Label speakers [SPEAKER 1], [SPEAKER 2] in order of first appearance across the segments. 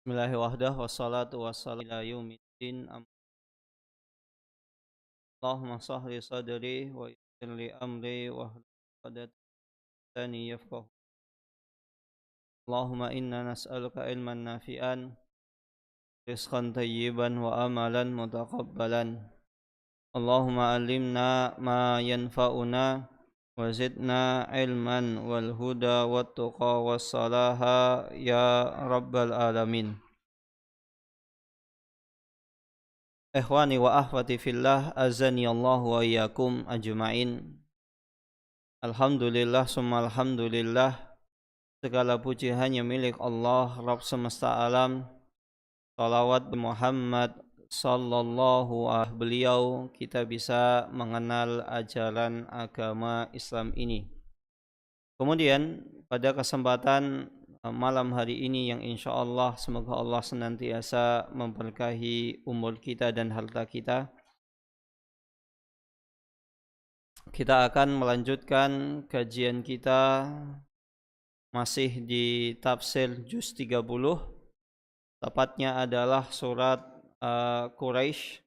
[SPEAKER 1] Bismillahirrahmanirrahim wassalatu wassalamu ila yaumiddin. Allahumma sahli sadri wa yassir li amri wahlul 'uqdatam min lisani yafqahu. Allahumma inna nas'aluka ilman nafi'an, rizqan thayyiban wa amalan mutaqabbalan. Allahumma allimna ma yanfa'una wa zidna ilman wal huda wat tuqa was salaha ya rabbal alamin. Ikhwani wa akhwati fillah, azani Allah wa iyyakum ajma'in. Alhamdulillah summa alhamdulillah, segala puji hanya milik Allah Rabb semesta alam. Salawat Muhammad sallallahu alaihi beliau kita bisa mengenal ajaran agama Islam ini. Kemudian pada kesempatan malam hari ini yang insya Allah semoga Allah senantiasa memberkahi umur kita dan harta kita, kita akan melanjutkan kajian kita masih di tafsir juz 30, tepatnya adalah surat Quraisy.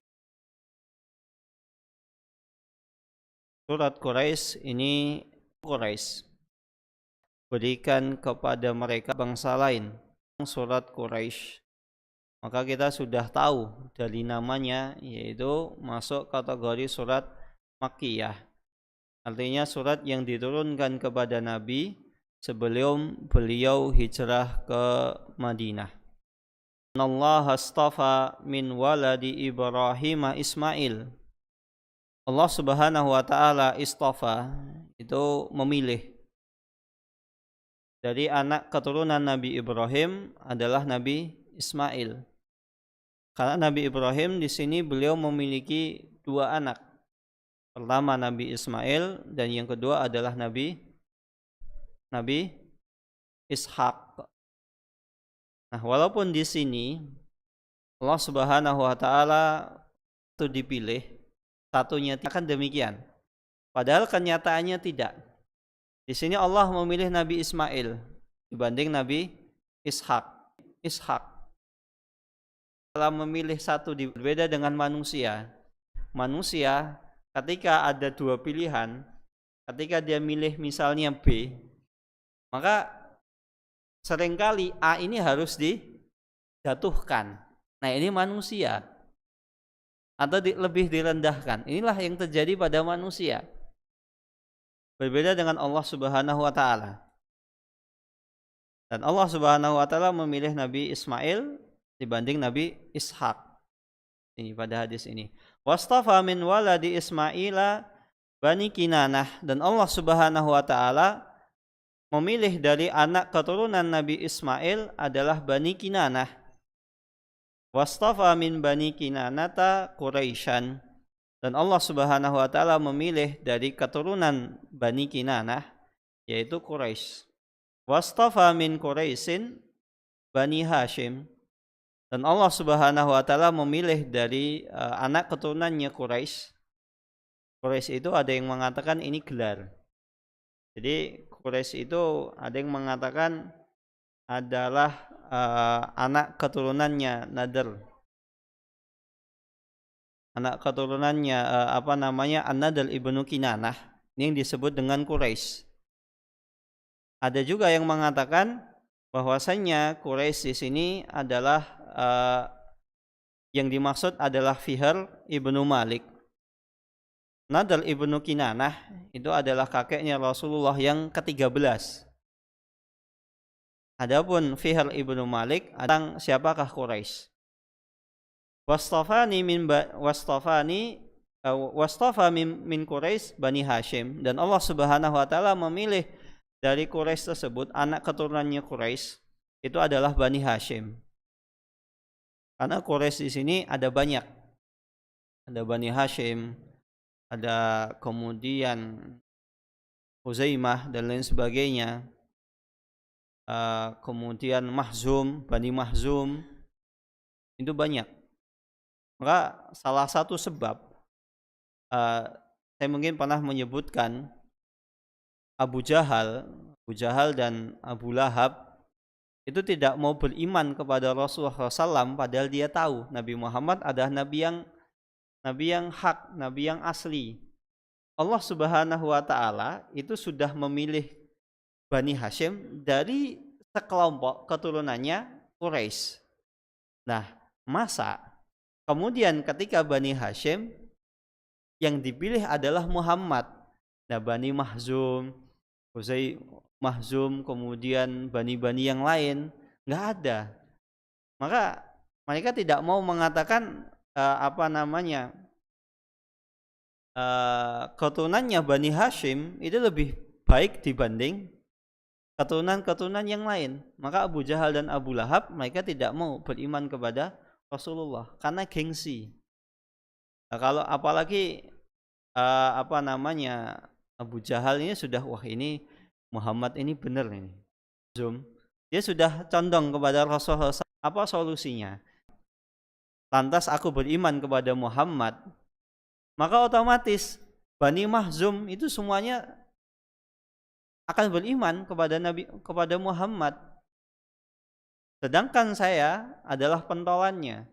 [SPEAKER 1] Surat Quraisy ini berikan kepada mereka bangsa lain, surat Quraisy. Maka kita sudah tahu dari namanya, yaitu masuk kategori surat Makkiyah. Artinya surat yang diturunkan kepada Nabi sebelum beliau hijrah ke Madinah. Allah astafa min waladi Ibrahim Ismail. Allah Subhanahu wa taala istafa, itu memilih dari anak keturunan Nabi Ibrahim adalah Nabi Ismail. Karena Nabi Ibrahim di sini beliau memiliki dua anak. Pertama Nabi Ismail dan yang kedua adalah Nabi Ishak. Nah, walaupun di sini Allah Subhanahu wa taala itu dipilih, satunya akan demikian. Padahal kenyataannya tidak. Di sini Allah memilih Nabi Ismail dibanding Nabi Ishak. Telah memilih satu berbeda dengan manusia. Manusia ketika ada dua pilihan, ketika dia milih misalnya B, maka seringkali A ini harus dijatuhkan. Nah, ini manusia. Atau lebih direndahkan. Inilah yang terjadi pada manusia. Berbeda dengan Allah Subhanahu wa taala. Dan Allah Subhanahu wa taala memilih Nabi Ismail dibanding Nabi Ishak. Ini pada hadis ini. Wastafa min waladi Ismaila bani Kinanah, dan Allah Subhanahu wa taala memilih dari anak keturunan Nabi Ismail adalah Bani Kinanah. Wastafa min Bani Kinanata Quraisyan, dan Allah Subhanahu wa taala memilih dari keturunan Bani Kinanah yaitu Quraisy. Wastafa min Quraisyin Bani Hashim, dan Allah Subhanahu wa taala memilih dari anak keturunannya Quraisy. Quraisy itu ada yang mengatakan ini gelar. Jadi Quraisy itu ada yang mengatakan adalah anak keturunannya Nadr. Anak keturunannya An-Nadr ibnu Kinanah, ini yang disebut dengan Quraisy. Ada juga yang mengatakan bahwasanya Quraisy di sini adalah yang dimaksud adalah Fihr ibnu Malik. Nadr ibnu Kinanah itu adalah kakeknya Rasulullah yang ke-13. Adapun Fihr ibnu Malik tentang siapakah Quraisy. Wastafa min Quraisy Bani Hashim, dan Allah Subhanahu wa taala memilih dari Quraisy tersebut anak keturunannya Quraisy itu adalah Bani Hashim. Karena Quraisy di sini ada banyak. Ada Bani Hashim, ada kemudian Huzaimah dan lain sebagainya. Kemudian Mahzum, Bani Mahzum, itu banyak. Maka salah satu sebab saya mungkin pernah menyebutkan Abu Jahal dan Abu Lahab itu tidak mau beriman kepada Rasulullah SAW, padahal dia tahu Nabi Muhammad adalah nabi yang hak, nabi yang asli. Allah Subhanahu wa taala itu sudah memilih Bani Hashim dari sekelompok keturunannya Quraisy. Nah, masa kemudian ketika Bani Hashim yang dipilih adalah Muhammad. Nah, Bani Mahzum, Huzai Mahzum, kemudian bani-bani yang lain nggak ada. Maka mereka tidak mau mengatakan keturunannya Bani Hashim itu lebih baik dibanding keturunan-keturunan yang lain. Maka Abu Jahal dan Abu Lahab mereka tidak mau beriman kepada Rasulullah karena gengsi. Nah, kalau apalagi Abu Jahal ini sudah, wah ini Muhammad ini benar ini. Dia sudah condong kepada Rasulullah. Apa solusinya? Lantas aku beriman kepada Muhammad, maka otomatis Bani Mahzum itu semuanya akan beriman kepada Muhammad. Sedangkan saya adalah pentolannya.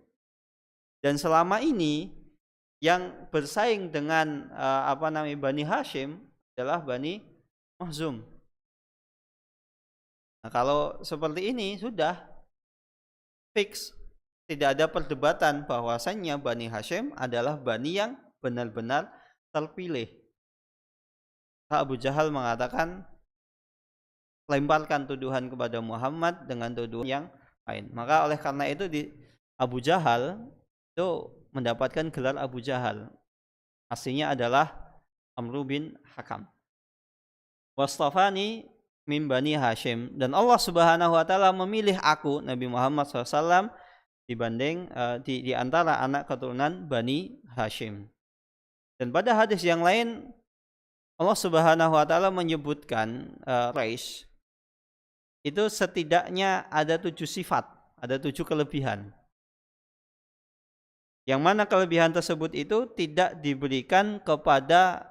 [SPEAKER 1] Dan selama ini yang bersaing dengan Bani Hashim adalah Bani Mahzum. Nah, kalau seperti ini sudah fix, tidak ada perdebatan bahwasannya Bani Hashim adalah bani yang benar-benar terpilih. Abu Jahal mengatakan, lemparkan tuduhan kepada Muhammad dengan tuduhan yang lain. Maka oleh karena itu Abu Jahal itu mendapatkan gelar Abu Jahal. Aslinya adalah Amr bin Hakam. Wastafani min Bani Hashim, dan Allah Subhanahu wa taala memilih aku Nabi Muhammad SAW dibanding di antara anak keturunan Bani Hashim. Dan pada hadis yang lain Allah Subhanahu wa taala menyebutkan Quraisy itu setidaknya ada 7 sifat, ada 7 kelebihan. Yang mana kelebihan tersebut itu tidak diberikan kepada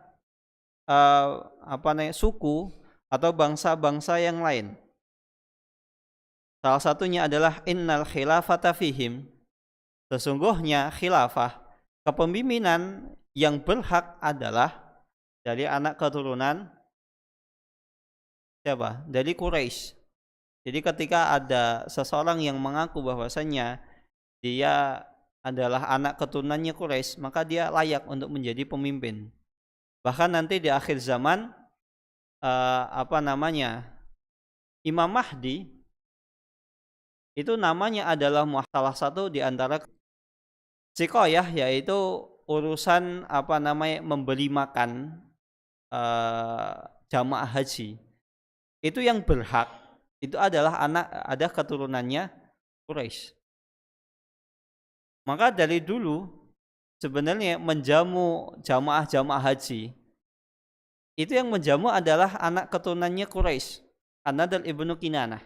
[SPEAKER 1] suku atau bangsa-bangsa yang lain. Salah satunya adalah innal khilafata fihim. Sesungguhnya khilafah, kepemimpinan yang berhak adalah dari anak keturunan siapa? Dari Quraisy. Jadi ketika ada seseorang yang mengaku bahwasanya dia adalah anak keturunannya Quraisy, maka dia layak untuk menjadi pemimpin. Bahkan nanti di akhir zaman Imam Mahdi itu namanya adalah salah satu di antara siqayah, yaitu urusan memberi makan jamaah haji. Itu yang berhak itu adalah ada keturunannya Quraisy. Maka dari dulu sebenarnya menjamu jamaah haji itu yang menjamu adalah anak keturunannya Quraisy, An-Nadr ibnu Kinanah.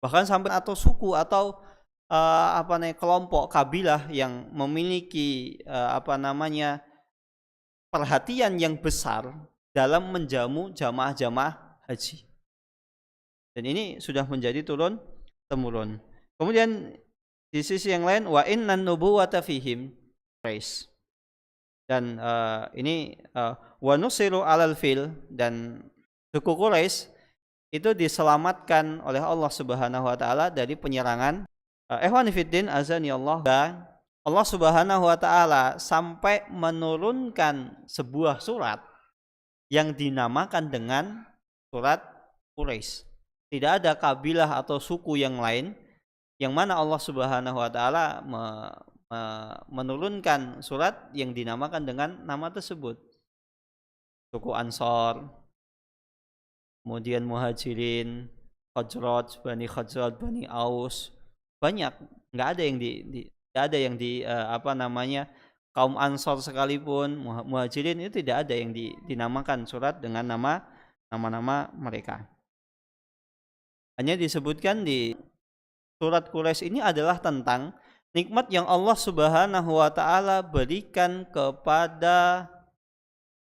[SPEAKER 1] Bahkan sampai atau suku atau kelompok kabilah yang memiliki perhatian yang besar dalam menjamu jamaah haji. Dan ini sudah menjadi turun temurun. Kemudian di sisi yang lain, wa innan nubuwata fihim Quraisy. Dan ini wa nusiru alal fil, dan suku Quraisy itu diselamatkan oleh Allah Subhanahu wa taala dari penyerangan. Ikhwani fiddin azani Allah, dan Allah Subhanahu wa taala sampai menurunkan sebuah surat yang dinamakan dengan surat Quraisy. Tidak ada kabilah atau suku yang lain yang mana Allah Subhanahu wa taala menurunkan surat yang dinamakan dengan nama tersebut. Suku Ansor, kemudian Muhajirin, Khazraj, Bani Khazraj, Bani Aus, banyak. Nggak ada yang kaum Ansor sekalipun, Muhajirin itu tidak ada yang dinamakan surat dengan nama-nama mereka. Hanya disebutkan di surat Quraisy ini adalah tentang nikmat yang Allah Subhanahu wa taala berikan kepada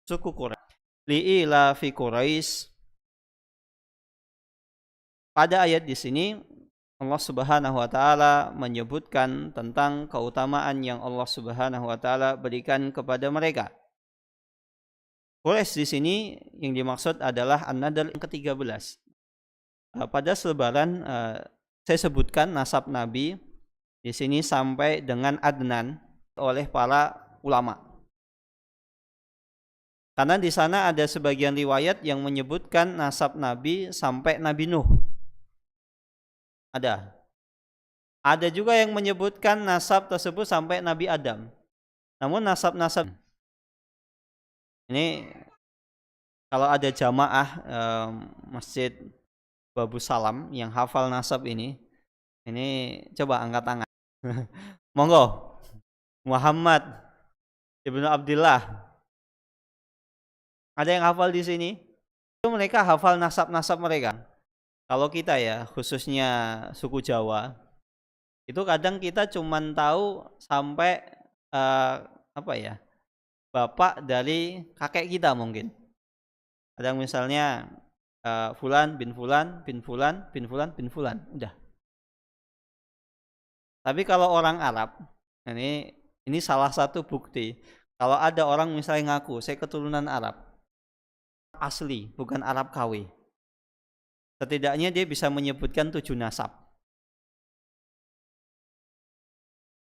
[SPEAKER 1] suku Quraisy. Li'ila fi Quraisy pada ayat di sini Allah Subhanahu wa taala menyebutkan tentang keutamaan yang Allah Subhanahu wa taala berikan kepada mereka. Quraisy di sini yang dimaksud adalah An-Nadr yang ke-13. Pada selebaran saya sebutkan nasab Nabi di sini sampai dengan Adnan oleh para ulama. Karena di sana ada sebagian riwayat yang menyebutkan nasab Nabi sampai Nabi Nuh. Ada. Ada juga yang menyebutkan nasab tersebut sampai Nabi Adam. Namun nasab-nasab ini kalau ada jamaah Masjid Babu Salam yang hafal nasab ini coba angkat tangan. Monggo. Muhammad Ibnu Abdullah. Ada yang hafal di sini? Itu mereka hafal nasab-nasab mereka. Kalau kita ya, khususnya suku Jawa, itu kadang kita cuman tahu sampai bapak dari kakek kita mungkin. Kadang misalnya Fulan bin Fulan bin Fulan bin Fulan bin Fulan, udah. Tapi kalau orang Arab, ini salah satu bukti. Kalau ada orang misalnya ngaku, saya keturunan Arab, asli, bukan Arab KW. Setidaknya dia bisa menyebutkan 7 nasab.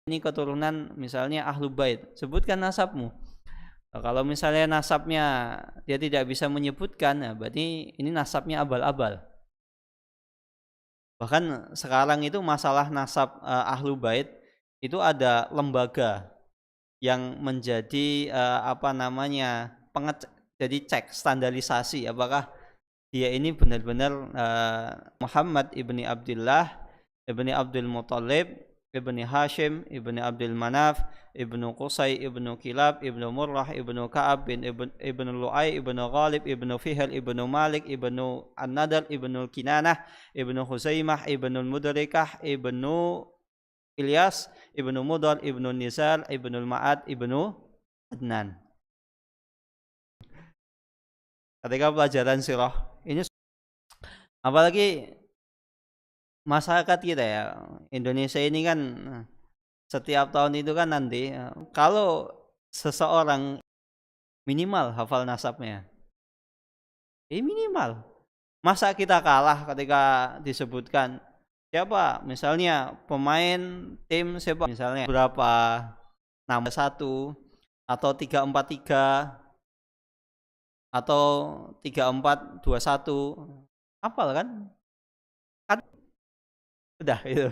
[SPEAKER 1] Ini keturunan misalnya Ahlul Bait, sebutkan nasabmu. Kalau misalnya nasabnya dia tidak bisa menyebutkan, berarti ini nasabnya abal-abal. Bahkan sekarang itu masalah nasab Ahlul Bait itu ada lembaga yang menjadi jadi cek standarisasi apakah dia ini benar-benar Muhammad ibni Abdullah ibni Abdul Muttalib ibni Hashim ibni Abdul Manaf ibnu Qusay ibnu Kilab ibnu Murrah ibnu Ka'ab ibnu Lu'ay ibnu Ghalib ibnu Fihal ibnu Malik ibnu An-Nadr ibnu Kinanah ibnu Huzaimah ibnu Mudrikah ibnu Ilyas ibnu Mudar ibnu Nizar ibnu Ma'ad ibnu Adnan. Ketika pelajaran sirah ini, apalagi masyarakat kita ya, Indonesia ini kan setiap tahun itu kan nanti kalau seseorang minimal hafal nasabnya, minimal. Masa kita kalah ketika disebutkan siapa, misalnya pemain tim sepak, misalnya berapa nama 1 atau 3-4-3 atau 3-4-2-1, hafal kan? Udah itu.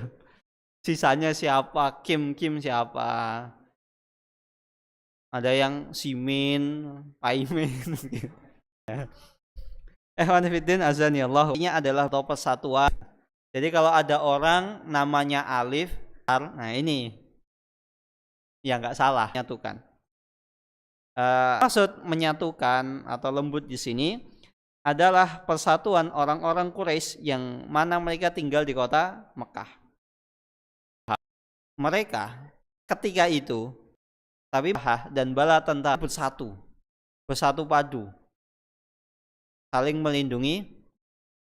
[SPEAKER 1] Sisanya siapa, Kim siapa. Ada yang Simin, Paimin gitu. Wanfiddin azani Allah. Ini adalah persatuan. Jadi kalau ada orang namanya Alif, nah ini ya nggak salah, menyatukan. Maksud menyatukan atau lembut di sini adalah persatuan orang-orang Quraisy yang mana mereka tinggal di kota Mekah. Mereka ketika itu, tapi dan bala tentara bersatu padu, saling melindungi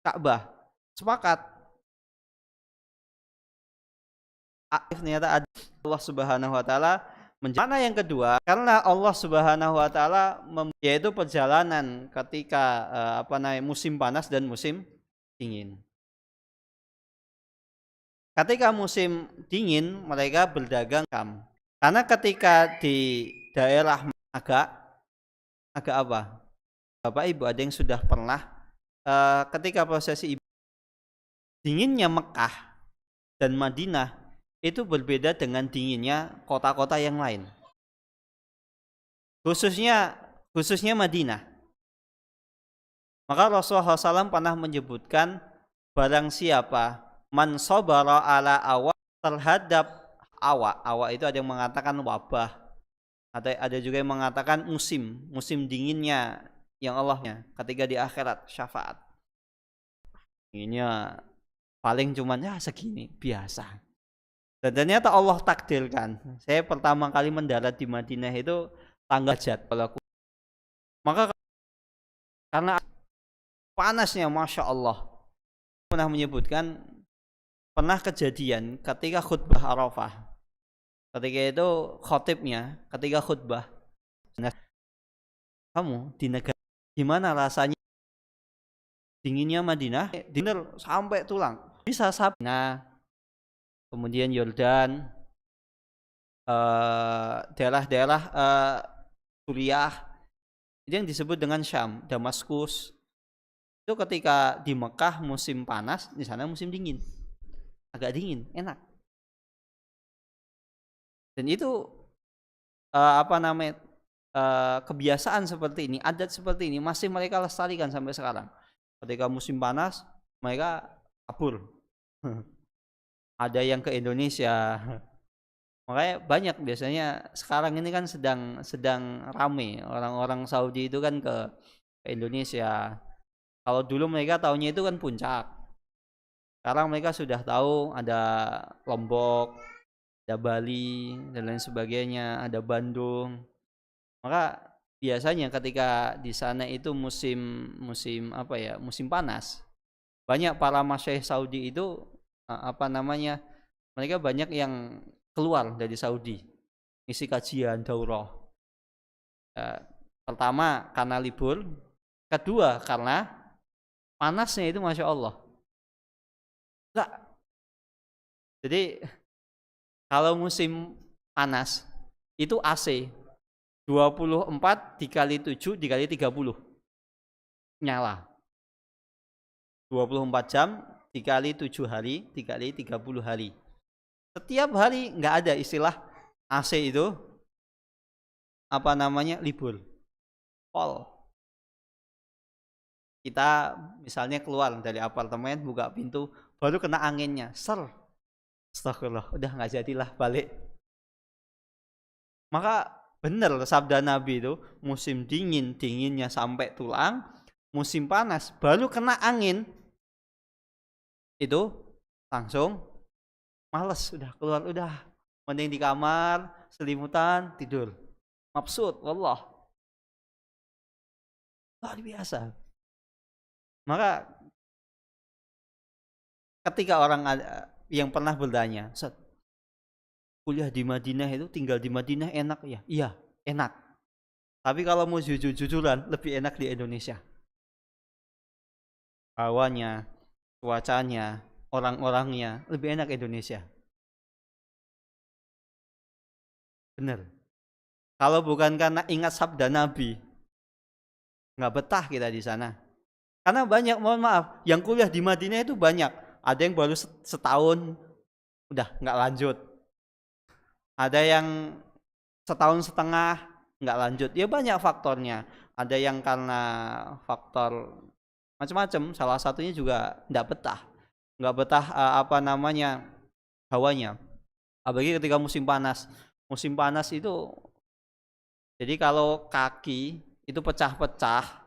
[SPEAKER 1] Ka'bah. Sepakat. Ternyata ada Allah Subhanahu wa taala. Mana yang kedua, karena Allah Subhanahu wa taala yaitu perjalanan ketika musim panas dan musim dingin. Ketika musim dingin mereka berdagang karena ketika di daerah agak apa? Bapak Ibu ada yang sudah pernah ketika prosesi dinginnya Mekah dan Madinah itu berbeda dengan dinginnya kota-kota yang lain. Khususnya Madinah. Maka Rasulullah SAW pernah menyebutkan barang siapa man sabara ala awak terhadap awak itu ada yang mengatakan wabah, ada juga yang mengatakan musim dinginnya yang Allahnya ketika di akhirat syafaat. Dinginnya paling cuman segini biasa. Dan ternyata Allah takdirkan. Saya pertama kali mendarat di Madinah itu tanggal Hajat. Maka karena panasnya Masya Allah, pernah menyebutkan pernah kejadian ketika khutbah Arafah. Ketika itu khotibnya ketika khutbah, kamu di negara gimana rasanya dinginnya Madinah, dinner sampai tulang. Bisa Sabna, kemudian Yordan, daerah-daerah Suriah, itu yang disebut dengan Syam, Damaskus. Itu ketika di Mekah musim panas, di sana musim dingin. Agak dingin, enak. Dan itu kebiasaan seperti ini, adat seperti ini masih mereka lestarikan sampai sekarang. Ketika musim panas, mereka kabur. Ada yang ke Indonesia. Makanya banyak biasanya sekarang ini kan sedang rame orang-orang Saudi itu kan ke Indonesia. Kalau dulu mereka tahunya itu kan puncak. Sekarang mereka sudah tahu ada Lombok, ada Bali dan lain sebagainya, ada Bandung. Maka biasanya ketika di sana itu musim panas, banyak para masyayikh Saudi itu mereka banyak yang keluar dari Saudi isi kajian daurah. Pertama karena libur, kedua karena panasnya itu Masya Allah. Enggak. Jadi kalau musim panas itu AC 24 dikali 7 dikali 30 nyala. 24 jam dikali 7 hari dikali 30 hari. Setiap hari nggak ada istilah AC itu libur. Pol. Kita misalnya keluar dari apartemen, buka pintu, baru kena anginnya, astagfirullah, udah nggak jadilah balik. Maka benar sabda Nabi itu, musim dingin, dinginnya sampai tulang, musim panas, baru kena angin, itu langsung males, udah keluar, udah mending di kamar, selimutan, tidur. Maksud, wallah. Luar biasa. Maka ketika orang yang pernah bertanya, kuliah di Madinah itu, tinggal di Madinah enak ya? Iya, enak. Tapi kalau mau jujur-jujuran, lebih enak di Indonesia. Hawanya, cuacanya, orang-orangnya, lebih enak Indonesia. Benar. Kalau bukan karena ingat sabda Nabi, nggak betah kita di sana. Karena banyak, mohon maaf, yang kuliah di Madinah itu banyak. Ada yang baru setahun, udah nggak lanjut. Ada yang setahun setengah, nggak lanjut. Ya banyak faktornya. Ada yang karena faktor macam-macam. Salah satunya juga nggak betah. Nggak betah hawanya. Apalagi ketika musim panas. Musim panas itu, jadi kalau kaki itu pecah-pecah,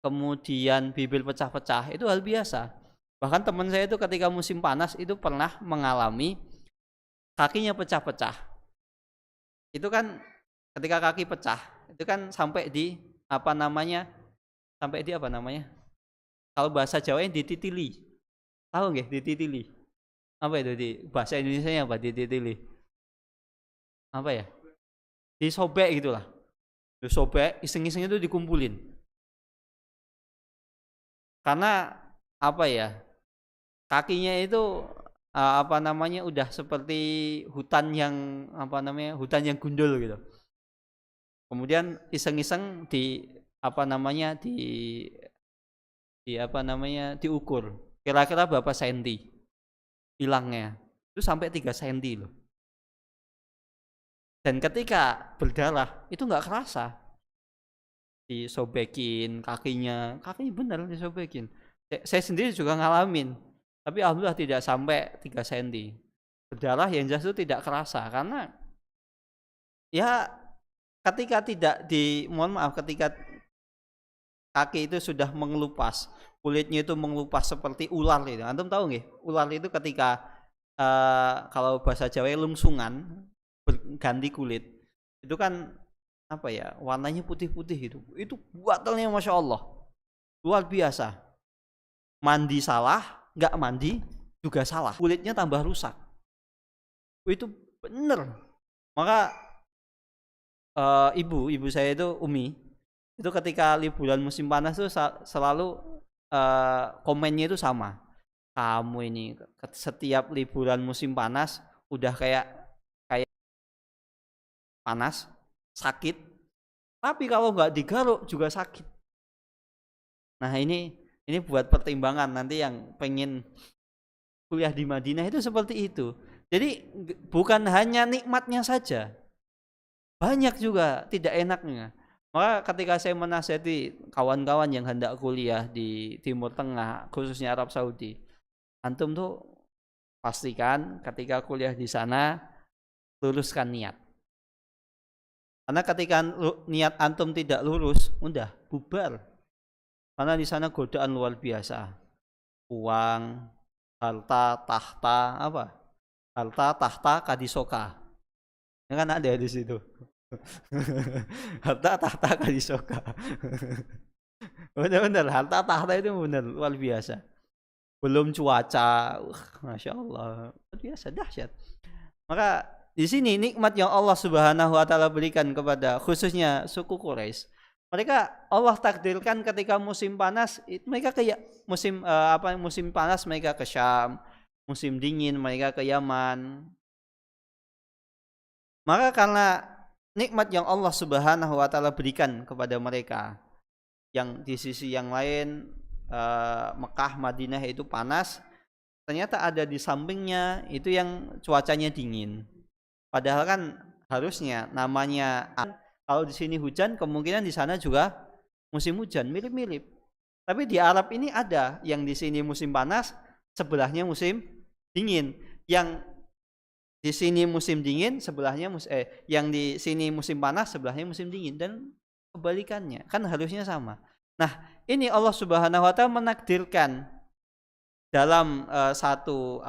[SPEAKER 1] kemudian bibir pecah-pecah, itu hal biasa. Bahkan teman saya itu ketika musim panas itu pernah mengalami kakinya pecah-pecah. Itu kan ketika kaki pecah, itu kan sampai di kalau bahasa Jawa yang dititili. Tahu nggih dititili? Apa itu di bahasa Indonesia apa dititili? Apa ya? Disobek gitulah. Disobek, iseng-iseng itu dikumpulin. Karena kakinya itu udah seperti hutan yang gundul gitu. Kemudian iseng-iseng diukur. Kira-kira berapa senti hilangnya? Itu sampai 3 senti loh. Dan ketika berdarah itu nggak kerasa. Disobekin kakinya benar disobekin. Saya sendiri juga ngalamin. Tapi alhamdulillah tidak sampai 3 cm. Berdarah yang jelas itu tidak kerasa karena ya ketika ketika kaki itu sudah mengelupas, kulitnya itu mengelupas seperti ular itu. Antum tahu nggih? Ular itu ketika kalau bahasa Jawa lungsungan berganti kulit. Itu kan warnanya putih-putih gitu. Itu gatalnya Masya Allah. Luar biasa. mandi salah, nggak mandi juga salah, kulitnya tambah rusak. Itu bener. Maka ibu saya itu Umi, itu ketika liburan musim panas tuh selalu komennya itu sama. Kamu ini setiap liburan musim panas udah kayak panas, sakit, tapi kalau nggak digaruk juga sakit. Nah ini buat pertimbangan nanti yang pengen kuliah di Madinah itu seperti itu. Jadi bukan hanya nikmatnya saja, banyak juga tidak enaknya. Maka ketika saya menasihati kawan-kawan yang hendak kuliah di Timur Tengah, khususnya Arab Saudi, antum tuh pastikan ketika kuliah di sana luruskan niat. Karena ketika niat antum tidak lurus, udah bubar. Karena di sana godaan luar biasa. Uang, harta, tahta, apa? Harta, tahta, kadisoka. Ini kan ada di situ. Harta, tahta, kadisoka. Benar-benar harta, tahta itu benar luar biasa. Belum cuaca, masya Allah, luar biasa dahsyat. Maka di sini nikmat yang Allah Subhanahu wa taala berikan kepada khususnya suku Quraisy. Mereka Allah takdirkan ketika musim panas mereka ke musim panas mereka ke Syam, musim dingin mereka ke Yaman. Maka karena nikmat yang Allah Subhanahu wa taala berikan kepada mereka yang di sisi yang lain Mekah, Madinah itu panas, ternyata ada di sampingnya itu yang cuacanya dingin. Padahal kan harusnya namanya kalau di sini hujan, kemungkinan di sana juga musim hujan, mirip-mirip. Tapi di Arab ini ada yang di sini musim panas, sebelahnya musim dingin. Yang di sini musim dingin, sebelahnya yang di sini musim panas, sebelahnya musim dingin dan kebalikannya. Kan harusnya sama. Nah, ini Allah Subhanahu wa taala menakdirkan dalam satu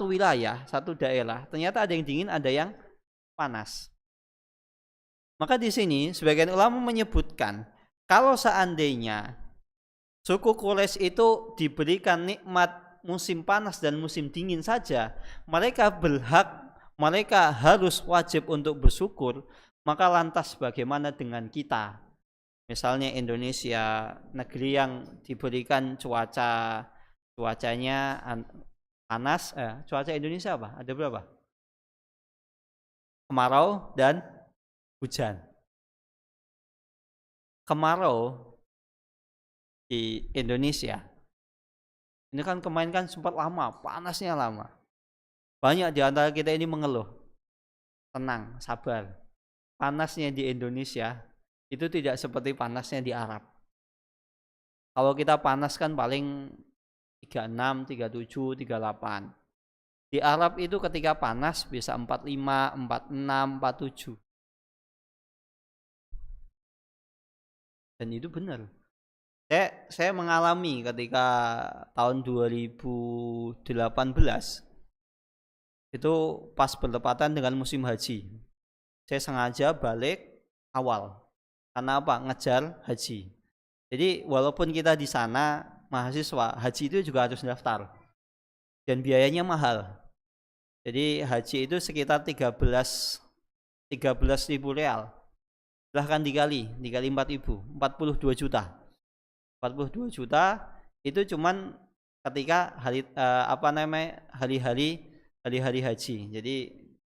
[SPEAKER 1] wilayah, satu daerah, ternyata ada yang dingin, ada yang panas. Maka di sini sebagian ulama menyebutkan kalau seandainya suku Quraisy itu diberikan nikmat musim panas dan musim dingin saja, mereka harus wajib untuk bersyukur, maka lantas bagaimana dengan kita? Misalnya Indonesia, negeri yang diberikan cuacanya panas, cuaca Indonesia apa? Ada berapa? Kemarau dan hujan. Kemarau di Indonesia ini kan kemarin kan sempat lama, panasnya lama. Banyak di antara kita ini mengeluh. Tenang, sabar. Panasnya di Indonesia itu tidak seperti panasnya di Arab. Kalau kita panas kan paling 36, 37, 38. Di Arab itu ketika panas bisa 45, 46, 47. Dan itu benar. Saya mengalami ketika tahun 2018 itu pas bertepatan dengan musim haji. Saya sengaja balik awal. Karena apa? Ngejar haji. Jadi walaupun kita di sana mahasiswa, haji itu juga harus daftar. Dan biayanya mahal. Jadi haji itu sekitar 13.000 real. Silahkan dikali 4.000, 42 juta. 42 juta itu cuman ketika hari-hari haji. Jadi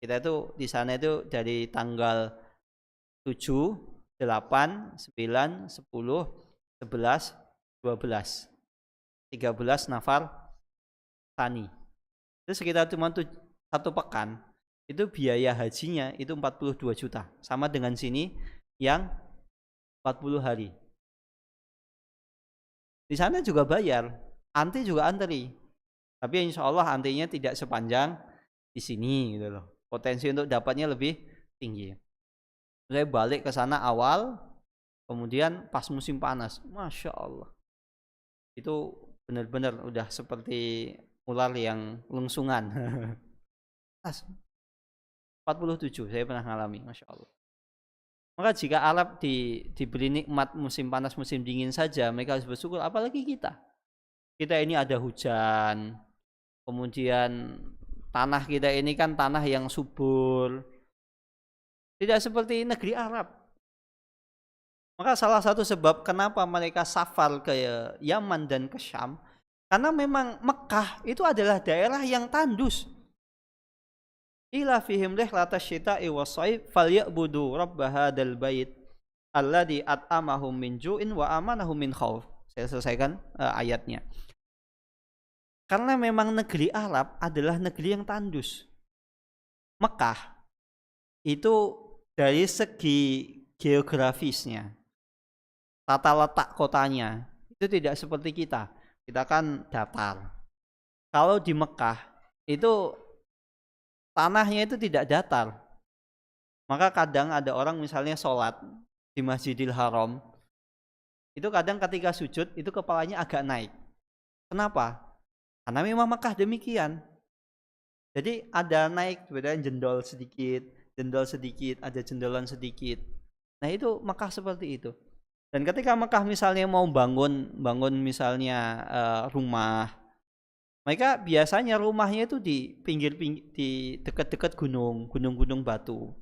[SPEAKER 1] kita itu di sana itu dari tanggal 7, 8, 9, 10, 11, 12. 13 nafar tani. Itu sekitar cuma 1 pekan. Itu biaya hajinya itu 42 juta. Sama dengan sini yang 40 hari. Di sana juga bayar, antri juga antri. Tapi insya Allah antrinya tidak sepanjang di sini gitu loh. Potensi untuk dapatnya lebih tinggi. Saya balik ke sana awal, kemudian pas musim panas, masya Allah. Itu benar-benar udah seperti ular yang lungsungan. 47 saya pernah ngalami, masya Allah. Maka jika Arab diberi nikmat musim panas, musim dingin saja, mereka harus bersyukur, apalagi kita. kita ini ada hujan, kemudian tanah kita ini kan tanah yang subur. Tidak seperti negeri Arab. Maka salah satu sebab kenapa mereka safar ke Yaman dan ke Syam, karena memang Mekah itu adalah daerah yang tandus. Ila fihim rihlatas syita'i was-shaif falyabudu rabb hadzal bait alladzi at'amahum min ju'in wa amanahum min khauf. Saya selesaikan ayatnya. Karena memang negeri Arab adalah negeri yang tandus. Mekah itu dari segi geografisnya, tata letak kotanya itu tidak seperti kita. Kita kan datar. Kalau di Mekah itu tanahnya itu tidak datar. Maka kadang ada orang misalnya sholat di Masjidil Haram, itu kadang ketika sujud itu kepalanya agak naik. Kenapa? Karena memang Mekah demikian. Jadi ada naik, sebenarnya jendol sedikit, ada jendolan sedikit. Nah itu Mekah seperti itu. Dan ketika Mekah misalnya mau bangun misalnya rumah, mereka biasanya rumahnya itu di di dekat-dekat gunung-gunung batu.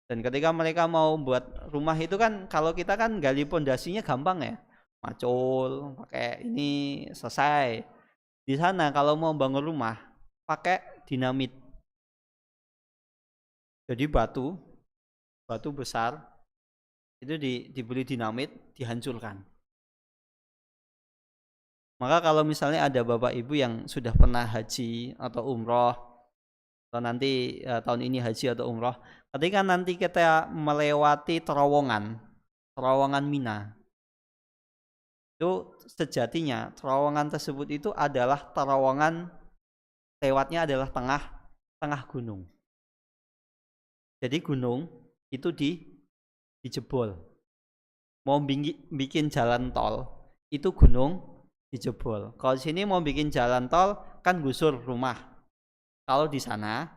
[SPEAKER 1] Dan ketika mereka mau buat rumah itu kan, kalau kita kan gali pondasinya gampang ya, macul, pakai ini selesai. Di sana kalau mau bangun rumah pakai dinamit. Jadi batu besar itu diberi dinamit, dihancurkan. Maka kalau misalnya ada bapak ibu yang sudah pernah haji atau umroh, atau nanti tahun ini haji atau umroh, ketika nanti kita melewati terowongan Mina, itu sejatinya terowongan tersebut itu adalah terowongan lewatnya adalah tengah gunung. Jadi gunung itu dijebol. Mau bikin jalan tol, itu gunung dijebol. Kalau di sini mau bikin jalan tol kan gusur rumah. Kalau di sana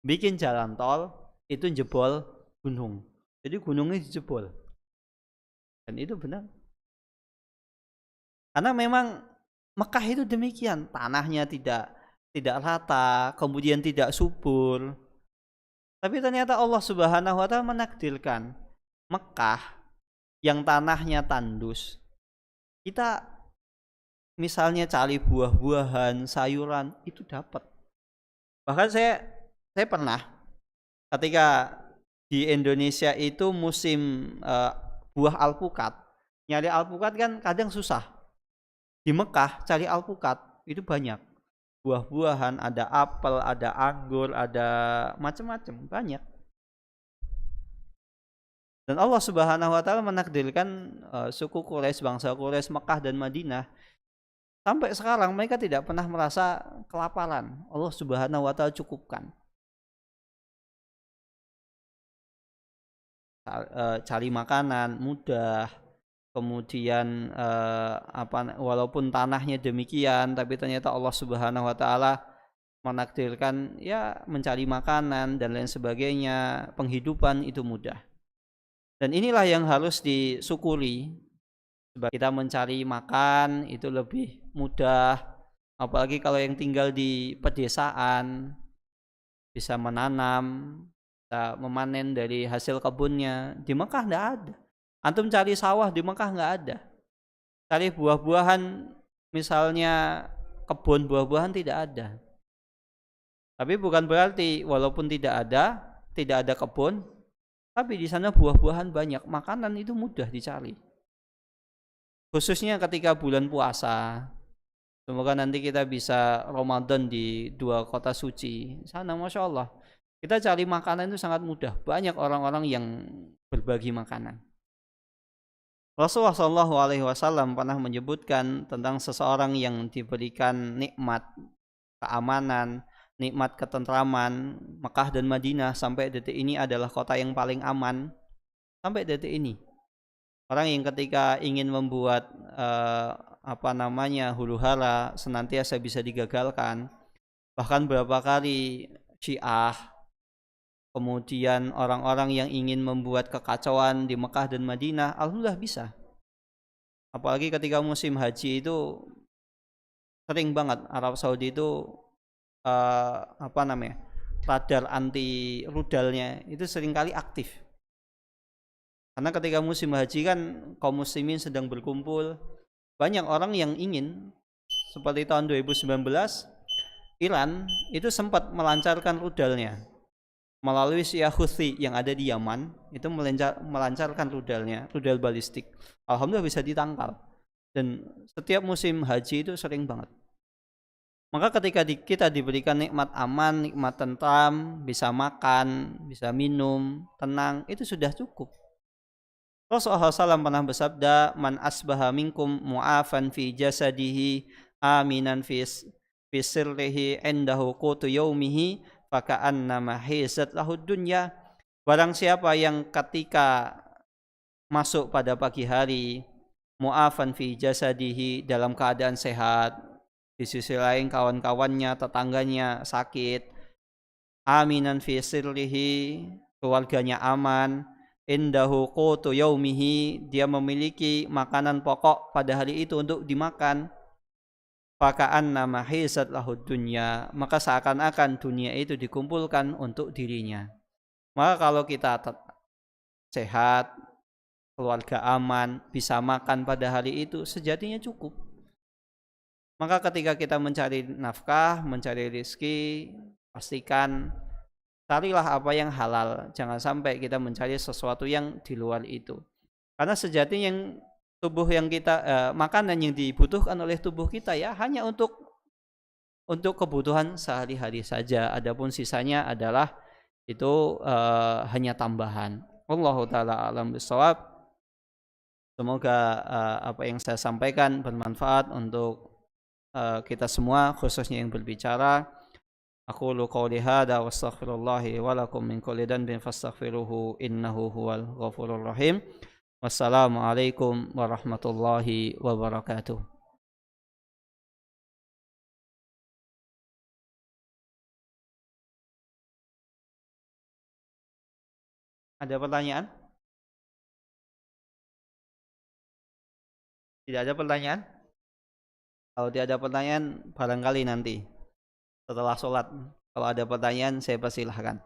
[SPEAKER 1] bikin jalan tol itu jebol gunung. Jadi gunungnya dijebol. Dan itu benar. Karena memang Mekah itu demikian, tanahnya tidak rata, kemudian tidak subur. Tapi ternyata Allah Subhanahu wa taala menakdirkan Mekah yang tanahnya tandus. Kita misalnya cari buah-buahan, sayuran itu dapat. Bahkan saya pernah ketika di Indonesia itu musim buah alpukat. Nyari alpukat kan kadang susah. Di Mekah cari alpukat itu banyak. Buah-buahan, ada apel, ada anggur, ada macam-macam, banyak. Dan Allah Subhanahu wa taala menakdirkan suku Quraisy, bangsa Quraisy, Mekah dan Madinah, sampai sekarang mereka tidak pernah merasa kelaparan. Allah Subhanahu wa taala cukupkan. Cari makanan mudah, kemudian walaupun tanahnya demikian, tapi ternyata Allah Subhanahu wa taala menakdirkan ya mencari makanan dan lain sebagainya, penghidupan itu mudah. Dan inilah yang harus disyukuri. Kita mencari makan itu lebih mudah, apalagi kalau yang tinggal di pedesaan, bisa menanam, bisa memanen dari hasil kebunnya. Di Mekah enggak ada. Antum cari sawah di Mekah enggak ada. Cari buah-buahan, misalnya kebun buah-buahan tidak ada. Tapi bukan berarti walaupun tidak ada kebun, tapi di sana buah-buahan banyak, makanan itu mudah dicari. Khususnya ketika bulan puasa. Semoga nanti kita bisa Ramadan di 2 kota suci. Sana Masya Allah, kita cari makanan itu sangat mudah. Banyak orang-orang yang berbagi makanan. Rasulullah SAW pernah menyebutkan tentang seseorang yang diberikan nikmat keamanan, nikmat ketentraman. Mekah dan Madinah sampai detik ini adalah kota yang paling aman sampai detik ini. Orang yang ketika ingin membuat huru-hara senantiasa bisa digagalkan. Bahkan berapa kali Syiah, kemudian orang-orang yang ingin membuat kekacauan di Mekah dan Madinah, alhamdulillah bisa. Apalagi ketika musim haji itu sering banget Arab Saudi itu apa namanya, radar anti rudalnya itu seringkali aktif. Karena ketika musim haji kan kaum muslimin sedang berkumpul, banyak orang yang ingin, seperti tahun 2019 Iran itu sempat melancarkan rudalnya melalui Syiah Houthi yang ada di Yaman, itu melancarkan rudal balistik. Alhamdulillah bisa ditangkal. Dan setiap musim haji itu sering banget. Maka ketika kita diberikan nikmat aman, nikmat tentram, bisa makan, bisa minum, tenang, itu sudah cukup. Rasulullah SAW pernah bersabda, man asbaha minkum mu'afan fi jasadihi aminan fi sirrihi indahu qutu yaumihi faka'annama hizat lahud dunya. Barang siapa yang ketika masuk pada pagi hari mu'afan fi jasadihi, dalam keadaan sehat, di sisi lain kawan-kawannya, tetangganya sakit, aminan fi sirrihi, keluarganya aman, indahu qutu yaumihi, dia memiliki makanan pokok pada hari itu untuk dimakan, faka'annama hizat lahud dunya, maka seakan-akan dunia itu dikumpulkan untuk dirinya. Maka kalau kita sehat, keluarga aman, bisa makan pada hari itu, sejatinya cukup. Maka ketika kita mencari nafkah, mencari rezeki, pastikan carilah apa yang halal. Jangan sampai kita mencari sesuatu yang di luar itu. Karena sejatinya tubuh yang kita makanan yang dibutuhkan oleh tubuh kita ya hanya untuk kebutuhan sehari-hari saja. Adapun sisanya adalah itu hanya tambahan. Wallahu taala alam bisawab. Semoga apa yang saya sampaikan bermanfaat untuk kita semua, khususnya yang berbicara. Aqulu qawli hadza wa astaghfirullahi wa lakum min kulli dhanbin fastaghfiruhu innahu huwal ghafurur rahim. Wassalamualaikum warahmatullahi wabarakatuh. Ada pertanyaan? Tidak ada pertanyaan? Kalau tidak ada pertanyaan, barangkali nanti setelah sholat, kalau ada pertanyaan saya persilahkan.